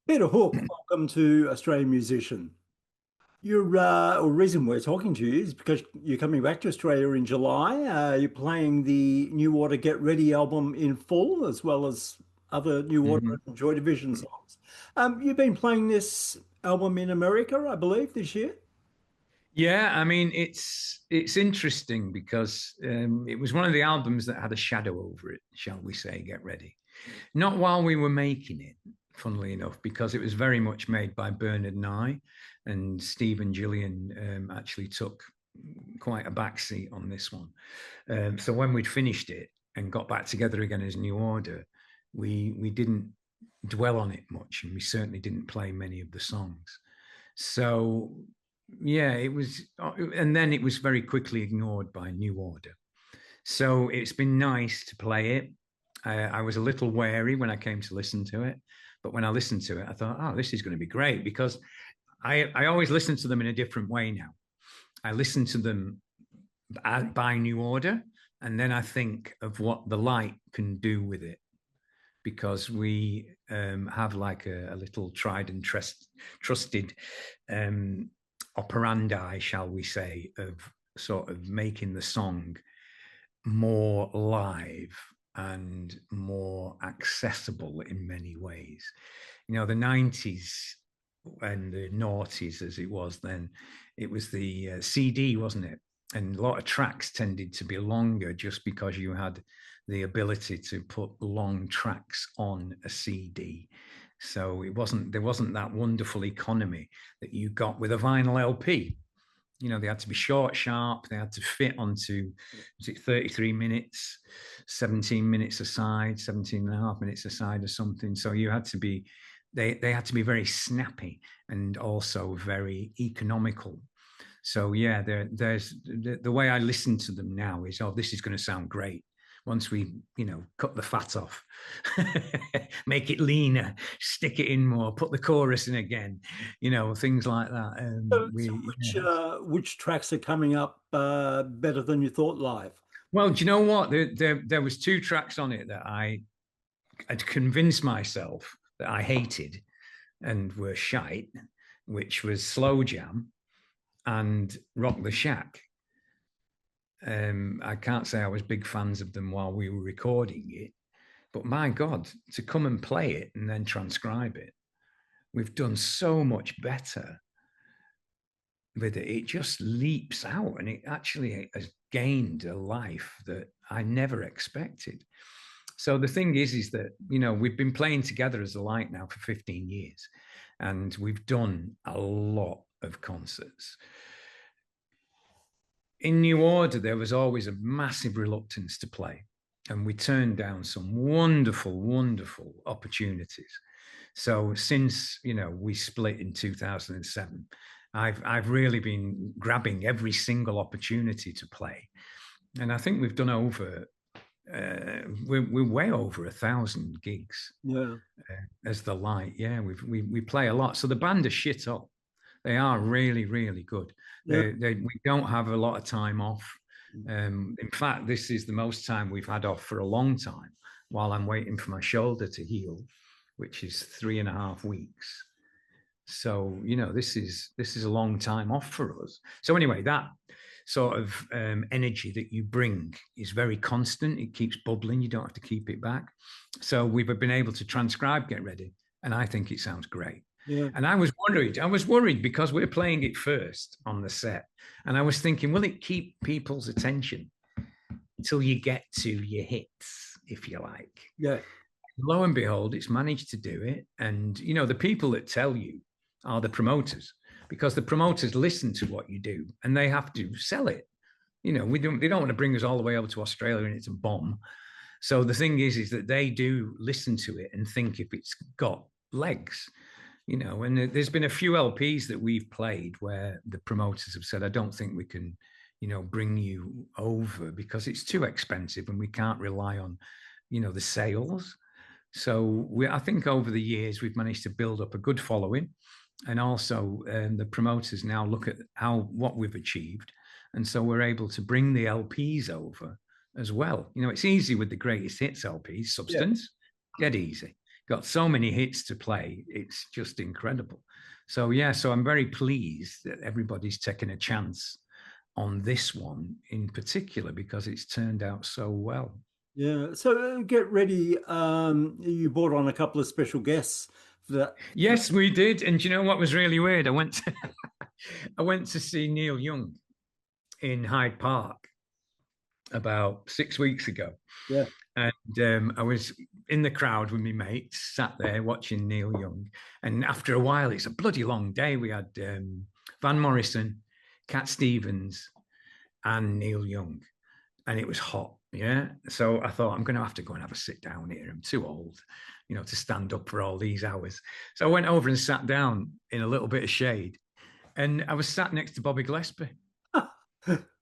Peter Hook, welcome to Australian Musician. The reason we're talking to you is because you're coming back to Australia in July. You're playing the New Order Get Ready album in full, as well as other New Order Mhm. and Joy Division songs. You've been playing this album in America, I believe, this year. Yeah, I mean it's interesting because it was one of the albums that had a shadow over it, shall we say? Get ready. Not while we were making it, funnily enough, because it was very much made by Bernard and I, and Steve and Gillian actually took quite a backseat on this one. So when we'd finished it and got back together again as New Order, we didn't dwell on it much, and we certainly didn't play many of the songs. So yeah, it was, and then it was very quickly ignored by New Order. So it's been nice to play it. I was a little wary when I came to listen to it, but when I listened to it, I thought, oh, this is going to be great because I always listen to them in a different way now. I listen to them by New Order, and then I think of what the light can do with it because we have like a little tried and trusted operandi, shall we say, of sort of making the song more live and more accessible in many ways. You know, the 90s and the noughties, as it was then, it was the CD, wasn't it? And a lot of tracks tended to be longer just because you had the ability to put long tracks on a CD. So there wasn't that wonderful economy that you got with a vinyl LP. You know, they had to be short, sharp. They had to fit onto, was it 33 minutes, 17 minutes aside, 17 and a half minutes aside or something. So you had to be, they had to be very snappy and also very economical. So yeah, there's the way I listen to them now is, oh, this is going to sound great once we, cut the fat off, make it leaner, stick it in more, put the chorus in again, things like that. So which tracks are coming up better than you thought live? Well, do you know what? There was two tracks on it that I had convinced myself that I hated and were shite, which was Slow Jam and Rock the Shack. I can't say I was big fans of them while we were recording it, but my God, to come and play it and then transcribe it, we've done so much better with it. It just leaps out and it actually has gained a life that I never expected. So the thing is that, we've been playing together as a light now for 15 years and we've done a lot of concerts. In New Order, there was always a massive reluctance to play, and we turned down some wonderful, wonderful opportunities. So since we split in 2007, I've really been grabbing every single opportunity to play, and I think we've done over we're way over 1,000 gigs Yeah. as the light. Yeah, we play a lot. So the band are shit up. They are really, really good. Yeah. We don't have a lot of time off. In fact, this is the most time we've had off for a long time while I'm waiting for my shoulder to heal, which is 3.5 weeks. So, this is a long time off for us. So anyway, that sort of energy that you bring is very constant. It keeps bubbling. You don't have to keep it back. So we've been able to transcribe Get Ready, and I think it sounds great. Yeah. And I was worried because we're playing it first on the set. And I was thinking, will it keep people's attention until you get to your hits, if you like? Yeah. Lo and behold, it's managed to do it. And, the people that tell you are the promoters because the promoters listen to what you do and they have to sell it. They don't want to bring us all the way over to Australia and it's a bomb. So the thing is that they do listen to it and think if it's got legs, and there's been a few LPs that we've played where the promoters have said, I don't think we can, bring you over because it's too expensive and we can't rely on, the sales. So I think over the years, we've managed to build up a good following. And also the promoters now look at what we've achieved. And so we're able to bring the LPs over as well. It's easy with the greatest hits LPs, Yeah. Substance, dead easy. got so many hits to play. It's just incredible. So yeah, so I'm very pleased that everybody's taken a chance on this one in particular because it's turned out so well. Yeah. So get ready. You brought on a couple of special guests for that. Yes, we did. And you know what was really weird? I went to see Neil Young in Hyde Park about 6 weeks ago. Yeah. And I was in the crowd with my mates, sat there watching Neil Young. And after a while, it's a bloody long day. We had Van Morrison, Cat Stevens, and Neil Young. And it was hot. Yeah. So I thought, I'm going to have to go and have a sit down here. I'm too old, to stand up for all these hours. So I went over and sat down in a little bit of shade. And I was sat next to Bobby Gillespie.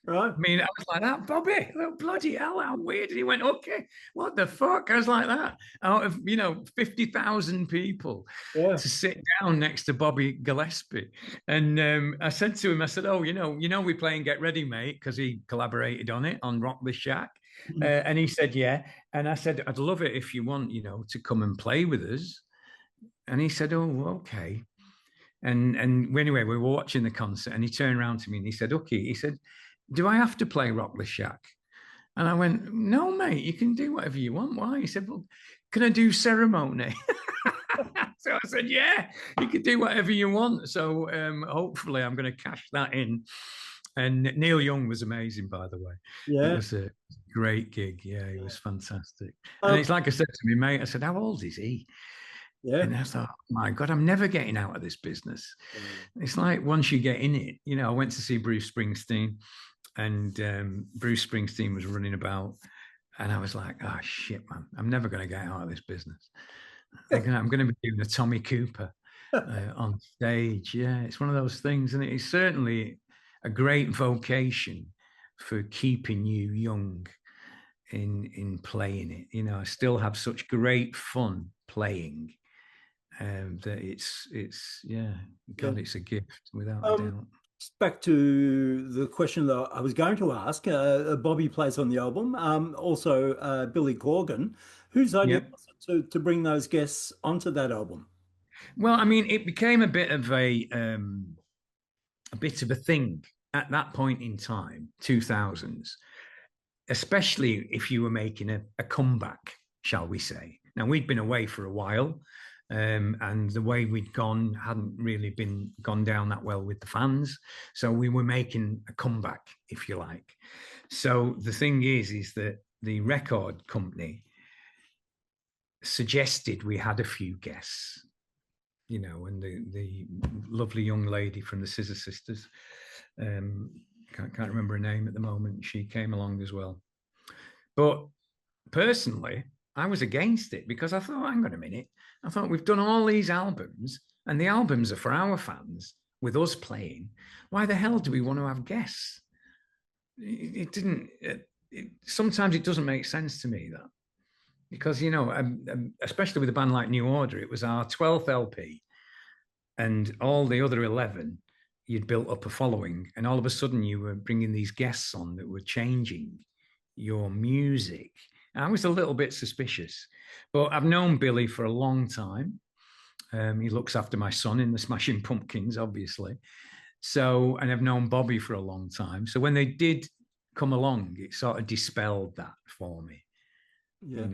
Right. I mean, I was like that, Bobby, oh, bloody hell, how weird. And he went, okay, what the fuck? I was like that. Out of, 50,000 people Yeah. to sit down next to Bobby Gillespie. And I said to him, I said, oh, we're playing Get Ready, mate, because he collaborated on it, on Rock the Shack. And he said, yeah. And I said, I'd love it if you want, to come and play with us. And he said, oh, okay. And anyway, we were watching the concert and he turned around to me and he said, okay, he said, do I have to play Rock the Shack? And I went, no, mate, you can do whatever you want. Why? He said, well, can I do Ceremony? So I said, yeah, you can do whatever you want. So hopefully I'm going to cash that in. And Neil Young was amazing, by the way. It Yeah. was a great gig. Yeah, he was fantastic. And Um, it's like I said to me, mate, I said, how old is he? yeah. And I thought, oh my God, I'm never getting out of this business. It's like once you get in it, I went to see Bruce Springsteen and Bruce Springsteen was running about. And I was like, oh, shit, man, I'm never going to get out of this business. I'm going to be doing a Tommy Cooper on stage. Yeah, it's one of those things. And it's certainly a great vocation for keeping you young in playing it. I still have such great fun playing. That it's yeah, God, Yeah. it's a gift without a Um, doubt. Back to the question that I was going to ask. Bobby plays on the album. Also, Billy Corgan. Whose idea Yep. was it to bring those guests onto that album? Well, I mean, it became a bit of a thing at that point in time, 2000s, especially if you were making a comeback, shall we say. Now, we'd been away for a while, and the way we'd gone hadn't really gone down that well with the fans. So we were making a comeback, if you like. So the thing is that the record company suggested we had a few guests, and the lovely young lady from the Scissor Sisters, can't remember her name at the moment. She came along as well. But personally, I was against it because I thought, hang on a minute. I thought we've done all these albums and the albums are for our fans with us playing. Why the hell do we want to have guests? It didn't, sometimes it doesn't make sense to me that because, especially with a band like New Order, it was our 12th LP and all the other 11, you'd built up a following and all of a sudden you were bringing these guests on that were changing your music. I was a little bit suspicious, but I've known Billy for a long time. He looks after my son in the Smashing Pumpkins, obviously. So, and I've known Bobby for a long time. So when they did come along, it sort of dispelled that for me, Yeah.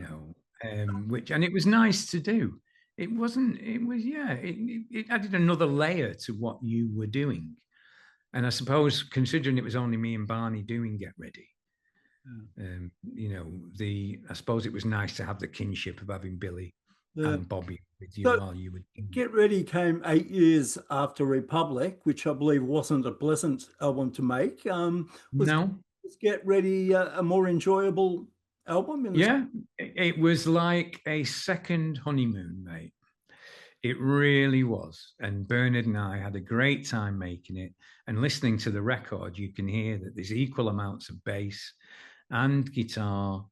and it was nice to do. It added another layer to what you were doing. And I suppose considering it was only me and Barney doing Get Ready, I suppose it was nice to have the kinship of having Billy Yeah. and Bobby with you So while you were doing it. Get Ready came 8 years after Republic, which I believe wasn't a pleasant album to make. Was, No, was Get Ready a more enjoyable album in the yeah, it was like a second honeymoon, mate. It really was. And Bernard and I had a great time making it. And listening to the record, you can hear that there's equal amounts of bass and guitar.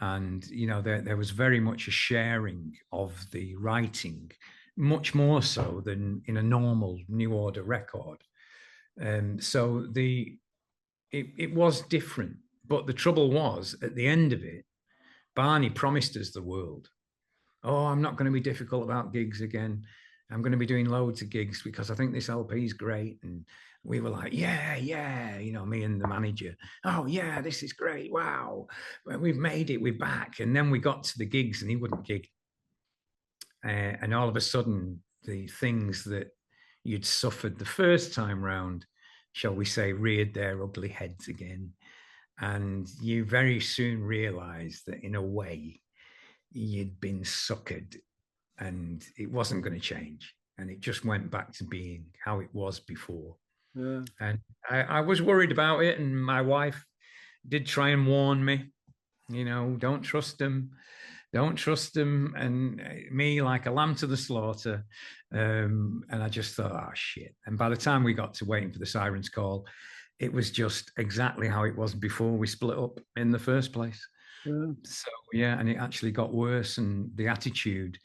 And, there was very much a sharing of the writing, much more so than in a normal New Order record. So it was different. But the trouble was, at the end of it, Barney promised us the world. Oh, I'm not going to be difficult about gigs again. I'm going to be doing loads of gigs because I think this LP is great. And we were like, yeah, yeah, me and the manager. Oh, yeah, this is great. Wow. Well, we've made it. We're back. And then we got to the gigs and he wouldn't gig. And all of a sudden, the things that you'd suffered the first time round, shall we say, reared their ugly heads again. And you very soon realized that in a way, you'd been suckered and it wasn't going to change. And it just went back to being how it was before. Yeah. And I was worried about it. And my wife did try and warn me, don't trust them. Don't trust them. And me, like a lamb to the slaughter. And I just thought, oh, shit. And by the time we got to waiting for the sirens call, it was just exactly how it was before we split up in the first place. Yeah. So, yeah, and it actually got worse. And the attitude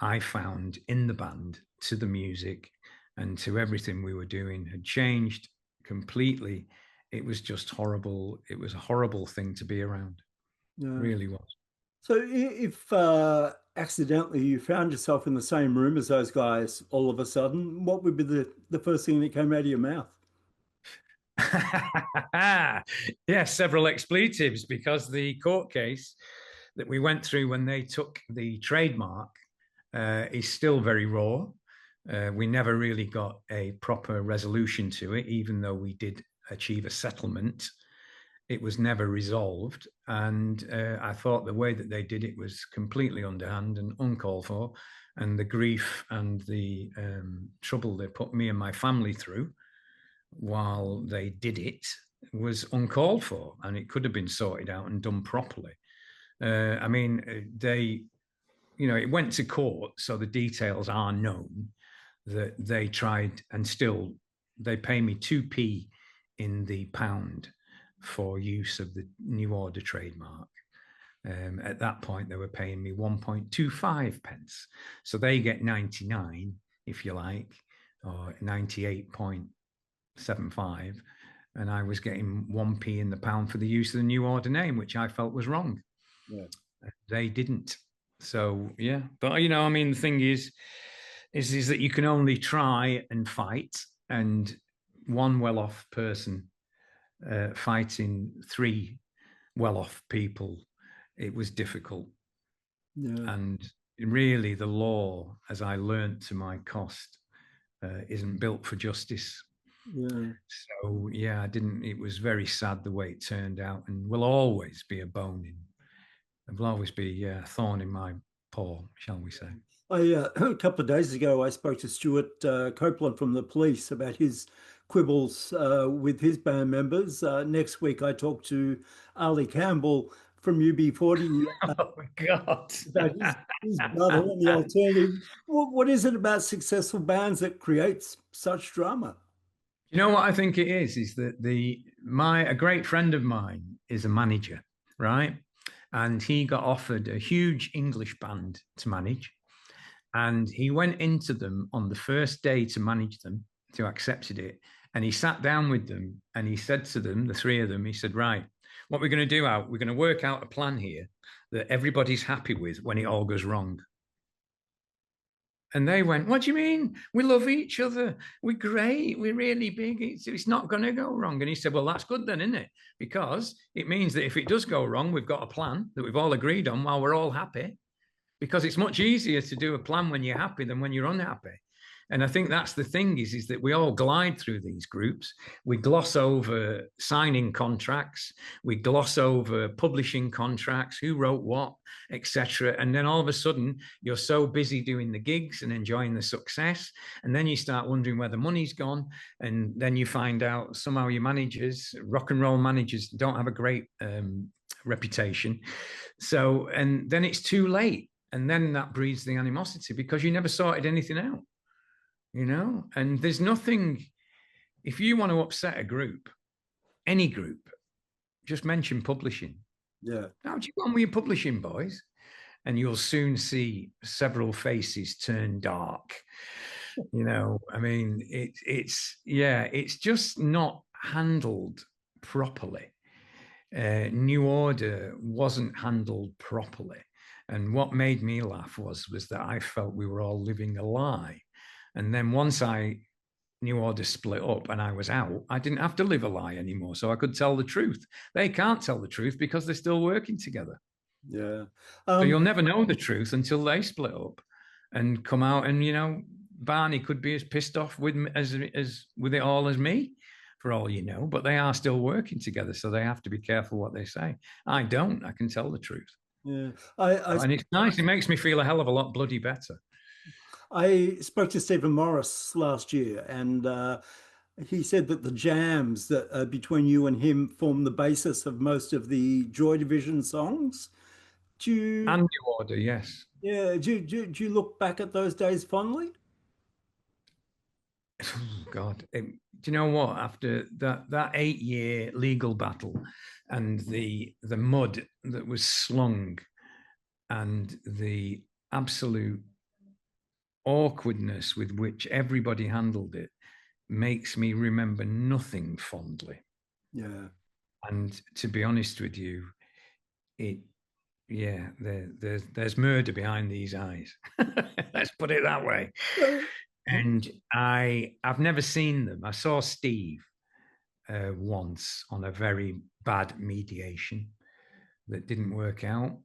I found in the band to the music and to everything we were doing had changed completely. It was just horrible. It was a horrible thing to be around. Yeah. Really was. So if accidentally you found yourself in the same room as those guys all of a sudden, what would be the first thing that came out of your mouth? Yeah, several expletives because the court case that we went through when they took the trademark is still very raw. We never really got a proper resolution to it, even though we did achieve a settlement. It was never resolved. And I thought the way that they did it was completely underhand and uncalled for. And the grief and the trouble they put me and my family through while they did it was uncalled for. And it could have been sorted out and done properly. I mean, it went to court, so the details are known that they tried and still they pay me 2p in the pound for use of the New Order trademark. At that point, they were paying me 1.25 pence. So they get 99, if you like, or 98.75. And I was getting 1p in the pound for the use of the New Order name, which I felt was wrong. Yeah. They didn't. So, yeah. But, I mean, the thing is that you can only try and fight. And one well-off person fighting three well-off people, it was difficult. Yeah. And really the law, as I learned to my cost, isn't built for justice. Yeah. So yeah, it was very sad the way it turned out, and will always be a bone in, it will always be a thorn in my paw, shall we say. A couple of days ago, I spoke to Stuart Copeland from the Police about his quibbles with his band members. Next week, I talked to Ali Campbell from UB40 Oh my God. about his battle and the alternative. What is it about successful bands that creates such drama? You know what I think it is that a great friend of mine is a manager, right? And he got offered a huge English band to manage. And he went into them on the first day to manage them, to accepted it. And he sat down with them and he said to them, the three of them, he said, right, what we're going to do we're going to work out a plan here that everybody's happy with when it all goes wrong. And they went, what do you mean? We love each other. We're great. We're really big. It's not going to go wrong. And he said, well, that's good then, isn't it? Because it means that if it does go wrong, we've got a plan that we've all agreed on while we're all happy. Because it's much easier to do a plan when you're happy than when you're unhappy. And I think that's the thing is that we all glide through these groups. We gloss over signing contracts. We gloss over publishing contracts, who wrote what, etc. And then all of a sudden, you're so busy doing the gigs and enjoying the success. And then you start wondering where the money's gone. And then you find out somehow your managers, rock and roll managers, don't have a great reputation. So, and then it's too late. And then that breeds the animosity because you never sorted anything out, and there's nothing, if you want to upset a group, any group, just mention publishing. Yeah. How do you go on with your publishing, boys? And you'll soon see several faces turn dark. I mean, it's just not handled properly. New Order wasn't handled properly. And what made me laugh was that I felt we were all living a lie. And then once New Order split up and I was out, I didn't have to live a lie anymore. So I could tell the truth. They can't tell the truth because they're still working together. Yeah. So you'll never know the truth until they split up and come out. And, Barney could be as pissed off with me as with it all as me, for all you know, but they are still working together. So they have to be careful what they say. I don't. I can tell the truth. Yeah. And it's nice. It makes me feel a hell of a lot bloody better. I spoke to Stephen Morris last year, and he said that the jams that between you and him form the basis of most of the Joy Division songs. Do you, And New Order, yes. yeah, do you look back at those days fondly? Oh, God. Do you know what? After that 8-year legal battle and the mud that was slung and the absolute awkwardness with which everybody handled it makes me remember nothing fondly. Yeah. And to be honest with you, there's murder behind these eyes. Let's put it that way. And I've never seen them. I saw Steve once on a very bad mediation that didn't work out.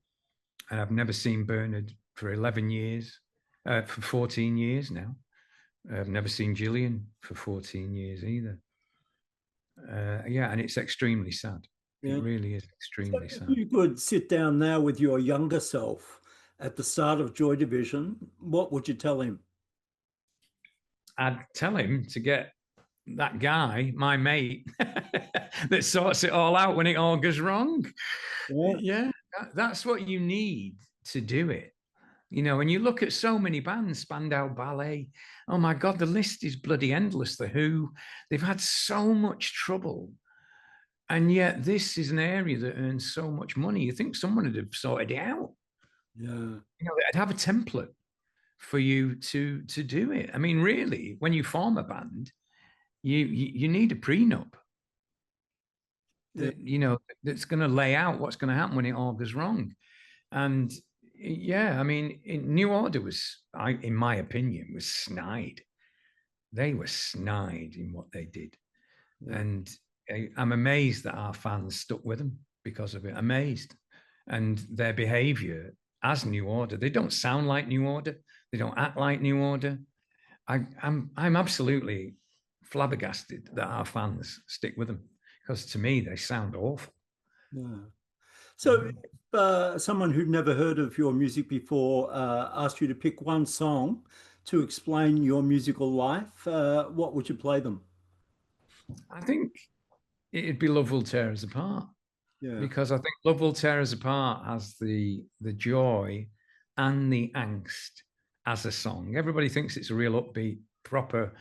And I've never seen Bernard for 11 years, for 14 years now. I've never seen Gillian for 14 years either. And it's extremely sad. Yeah. It really is So extremely if sad. you could sit down now with your younger self at the start of Joy Division, what would you tell him? I'd tell him to get that guy, my mate, that sorts it all out when it all goes wrong. Yeah, that's what you need to do it. When you look at so many bands, Spandau Ballet, oh my God, the list is bloody endless. The Who, they've had so much trouble. And yet this is an area that earns so much money. You think someone would have sorted it out. Yeah. They'd have a template for you to do it. I mean, really, when you form a band, you need a prenup that that's going to lay out what's going to happen when it all goes wrong. And I mean, New Order in my opinion, was snide. They were snide in what they did, and I'm amazed that our fans stuck with them because of it. Amazed, and their behaviour as New Order. They don't sound like New Order. They don't act like New Order. I'm absolutely flabbergasted that our fans stick with them, because to me they sound awful. Yeah. So if someone who'd never heard of your music before asked you to pick one song to explain your musical life, what would you play them? I think it'd be Love Will Tear Us Apart, Yeah. because I think Love Will Tear Us Apart has the joy and the angst as a song. Everybody thinks it's a real upbeat, proper,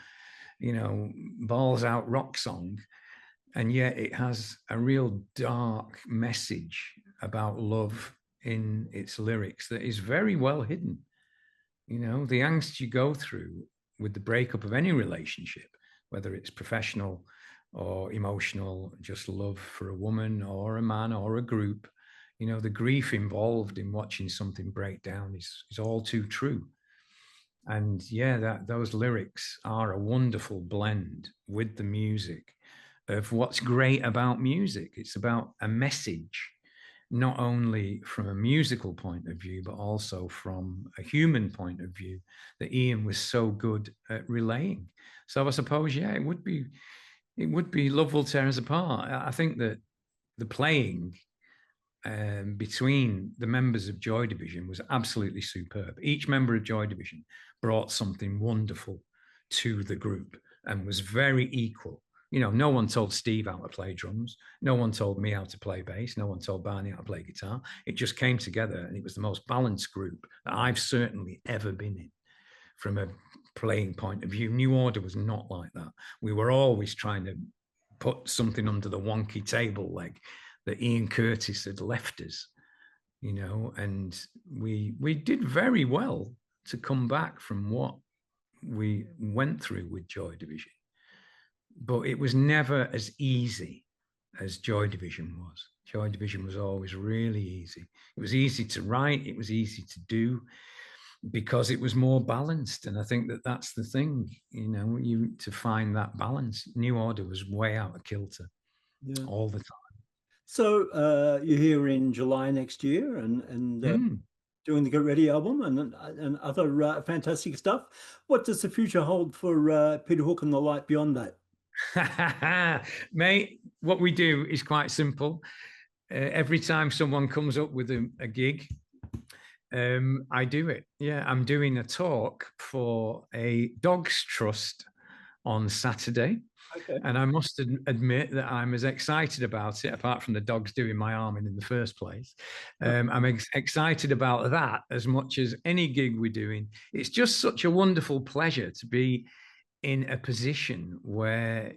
balls out rock song. And yet it has a real dark message about love in its lyrics that is very well hidden. The angst you go through with the breakup of any relationship, whether it's professional or emotional, just love for a woman or a man or a group, the grief involved in watching something break down is all too true. And those lyrics are a wonderful blend with the music of what's great about music. It's about a message, not only from a musical point of view, but also from a human point of view that Ian was so good at relaying. So I suppose, it would be Love Will Tear Us Apart. I think that the playing between the members of Joy Division was absolutely superb. Each member of Joy Division brought something wonderful to the group and was very equal. No one told Steve how to play drums. No one told me how to play bass. No one told Barney how to play guitar. It just came together, and it was the most balanced group that I've certainly ever been in from a playing point of view. New Order was not like that. We were always trying to put something under the wonky table leg that Ian Curtis had left us, and we did very well to come back from what we went through with Joy Division. But it was never as easy as Joy Division was. Joy Division was always really easy. It was easy to write, it was easy to do because it was more balanced. And I think that that's the thing, you know, you to find that balance. New Order was way out of kilter Yeah. all the time. So you're here in July next year, and Mm. doing the Get Ready album and other fantastic stuff. What does the future hold for Peter Hook and the Light beyond that? Mate, what we do is quite simple. Every time someone comes up with a gig, I do it. Yeah, I'm doing a talk for a dogs trust on Saturday. Okay. And I must admit that I'm as excited about it, apart from the dogs doing my arming in the first place. I'm excited about that as much as any gig we're doing. It's just such a wonderful pleasure to be in a position where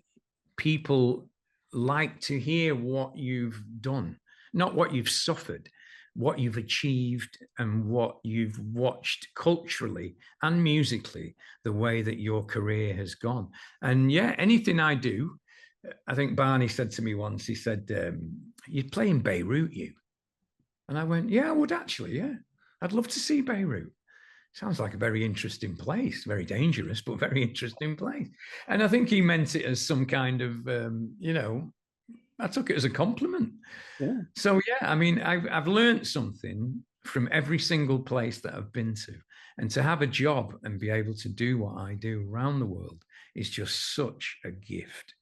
people like to hear what you've done, not what you've suffered, what you've achieved, and what you've watched culturally and musically, the way that your career has gone. And yeah, anything I do, I think Barney said to me once, he said, "You'd play in Beirut, you." And I went, "Yeah, I would actually, yeah. I'd love to see Beirut. Sounds like a very interesting place, very dangerous, but very interesting place." And I think he meant it as some kind of, I took it as a compliment. Yeah. So yeah, I mean, I've learned something from every single place that I've been to, and to have a job and be able to do what I do around the world is just such a gift.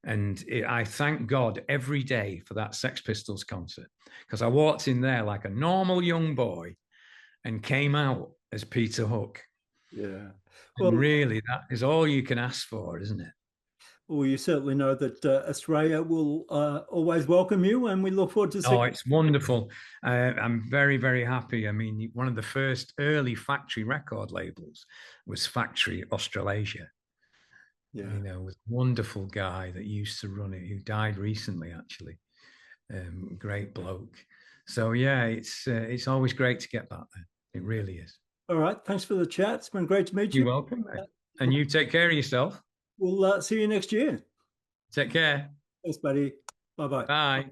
And I thank God every day for that Sex Pistols concert, because I walked in there like a normal young boy and came out as Peter Hook. Yeah. And Well, really, that is all you can ask for, isn't it? well, you certainly know that Australia will always welcome you, and we look forward to seeing. Oh, it's wonderful. I'm very, very happy. I mean, one of the first early factory record labels was Factory Australasia. Yeah. You know, with a wonderful guy that used to run it, who died recently, actually. Great bloke. So yeah, it's always great to get back there. It really is. All right. Thanks for the chat. It's been great to meet you. You're welcome, mate. And you take care of yourself. We'll see you next year. Take care. Thanks, buddy. Bye bye. Bye.